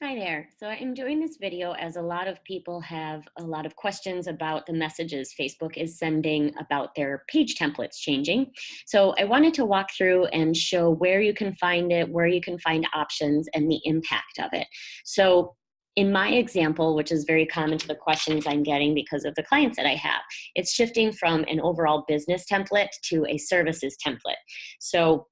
Hi there. So I'm doing this video as a lot of people have a lot of questions about the messages Facebook is sending about their page templates changing. So I wanted to walk through and show where you can find it, where you can find options, and the impact of it. So in my example, which is very common to the questions I'm getting because of the clients that I have, it's shifting from an overall business template to a services template. So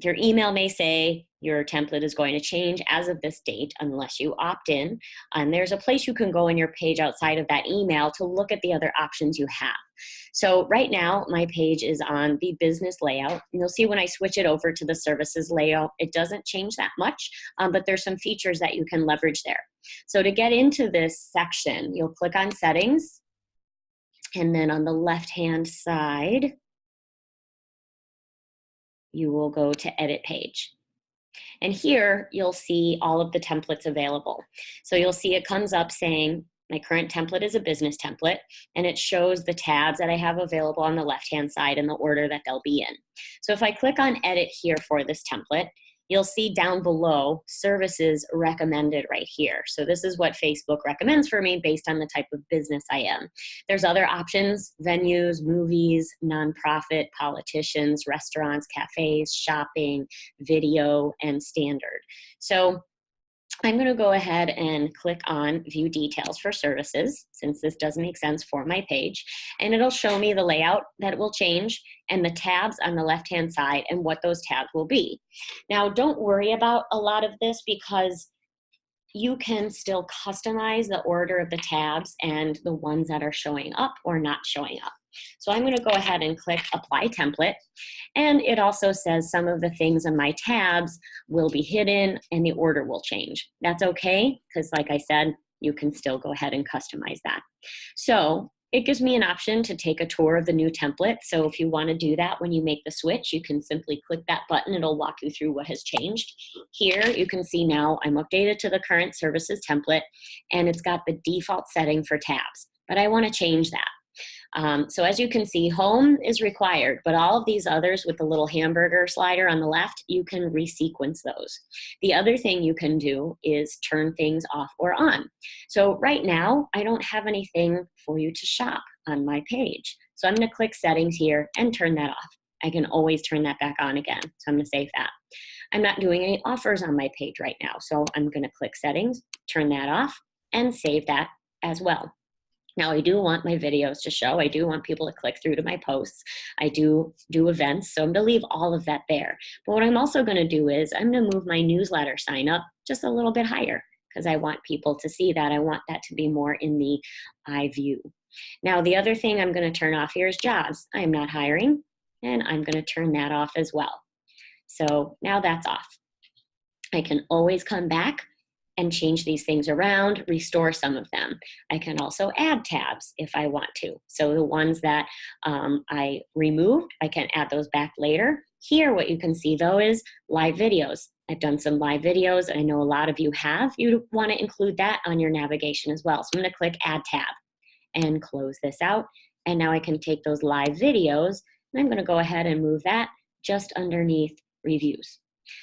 your email may say your template is going to change as of this date unless you opt in. And there's a place you can go in your page outside of that email to look at the other options you have. So right now, my page is on the business layout. And you'll see when I switch it over to the services layout, it doesn't change that much, but there's some features that you can leverage there. So to get into this section, you'll click on settings. And then on the left-hand side, you will go to edit page. And here you'll see all of the templates available. So you'll see it comes up saying my current template is a business template, and it shows the tabs that I have available on the left-hand side in the order that they'll be in. So if I click on edit here for this template, you'll see down below services recommended right here. So this is what Facebook recommends for me based on the type of business I am. There's other options: venues, movies, nonprofit, politicians, restaurants, cafes, shopping, video, and standard. So I'm going to go ahead and click on view details for services, since this does make sense for my page, and it'll show me the layout that will change and the tabs on the left-hand side and what those tabs will be. Now, don't worry about a lot of this because you can still customize the order of the tabs and the ones that are showing up or not showing up. So I'm going to go ahead and click apply template. And it also says some of the things on my tabs will be hidden and the order will change. That's okay, because like I said, you can still go ahead and customize that. So it gives me an option to take a tour of the new template. So if you want to do that when you make the switch, you can simply click that button. It'll walk you through what has changed. Here you can see now I'm updated to the current services template, and it's got the default setting for tabs, but I want to change that. So as you can see, home is required, but all of these others with the little hamburger slider on the left, you can resequence those. The other thing you can do is turn things off or on. So right now, I don't have anything for you to shop on my page. So I'm going to click settings here and turn that off. I can always turn that back on again. So I'm going to save that. I'm not doing any offers on my page right now. So I'm going to click settings, turn that off, and save that as well. Now, I do want my videos to show. I do want people to click through to my posts. I do events, so I'm going to leave all of that there. But what I'm also going to do is I'm going to move my newsletter sign up just a little bit higher because I want people to see that. I want that to be more in the eye view. Now, the other thing I'm going to turn off here is jobs. I am not hiring, and I'm going to turn that off as well. So now that's off. I can always come back and change these things around, restore some of them. I can also add tabs if I want to. So the ones that I removed, I can add those back later. Here, what you can see though is live videos. I've done some live videos, and I know a lot of you have. You want to include that on your navigation as well. So I'm going to click add tab and close this out. And now I can take those live videos, and I'm going to go ahead and move that just underneath reviews.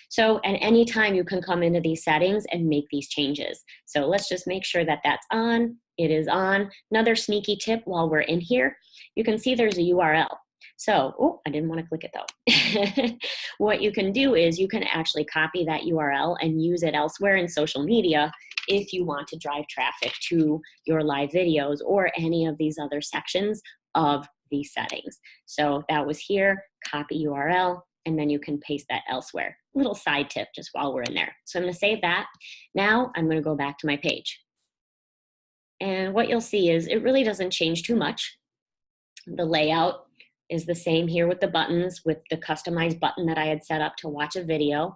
So at any time you can come into these settings and make these changes. So let's just make sure that that's on. It is on. Another sneaky tip while we're in here, you can see there's a URL. So, oh, I didn't want to click it though. What you can do is you can actually copy that URL and use it elsewhere in social media if you want to drive traffic to your live videos or any of these other sections of these settings. So that was here, copy URL, and then you can paste that elsewhere. Little side tip just while we're in there. So I'm going to save that. Now I'm going to go back to my page. And what you'll see is it really doesn't change too much. The layout is the same here with the buttons, with the customized button that I had set up to watch a video.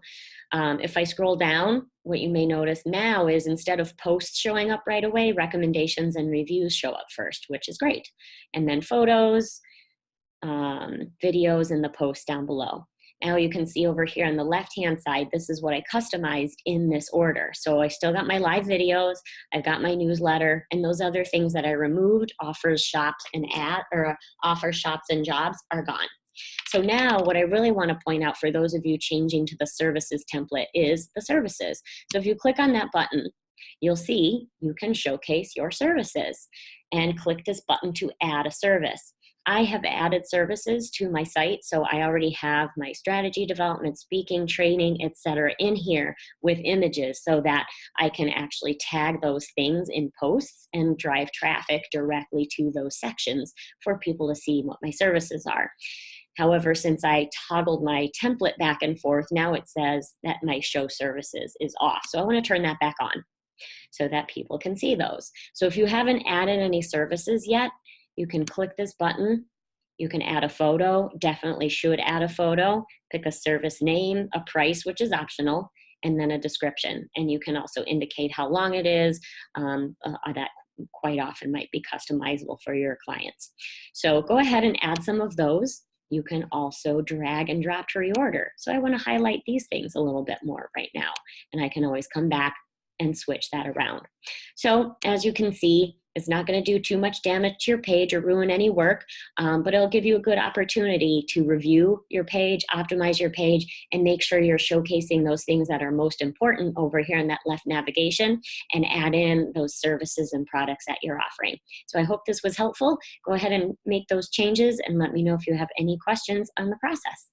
If I scroll down, what you may notice now is instead of posts showing up right away, recommendations and reviews show up first, which is great. And then photos, videos, and the post down below. Now you can see over here on the left-hand side, this is what I customized in this order. So I still got my live videos, I've got my newsletter, and those other things that I removed, offers, shops, and offers, shops, and jobs are gone. So now what I really want to point out for those of you changing to the services template is the services. So if you click on that button, you'll see you can showcase your services and click this button to add a service. I have added services to my site, so I already have my strategy development, speaking, training, etc. in here with images so that I can actually tag those things in posts and drive traffic directly to those sections for people to see what my services are. However, since I toggled my template back and forth, now it says that my show services is off. So I want to turn that back on so that people can see those. So if you haven't added any services yet, you can click this button. You can add a photo, definitely should add a photo, pick a service name, a price, which is optional, and then a description. And you can also indicate how long it is. That quite often might be customizable for your clients. So go ahead and add some of those. You can also drag and drop to reorder. So I want to highlight these things a little bit more right now, and I can always come back and switch that around. So as you can see, it's not going to do too much damage to your page or ruin any work, but it'll give you a good opportunity to review your page, optimize your page, and make sure you're showcasing those things that are most important over here in that left navigation, and add in those services and products that you're offering. So I hope this was helpful. Go ahead and make those changes and let me know if you have any questions on the process.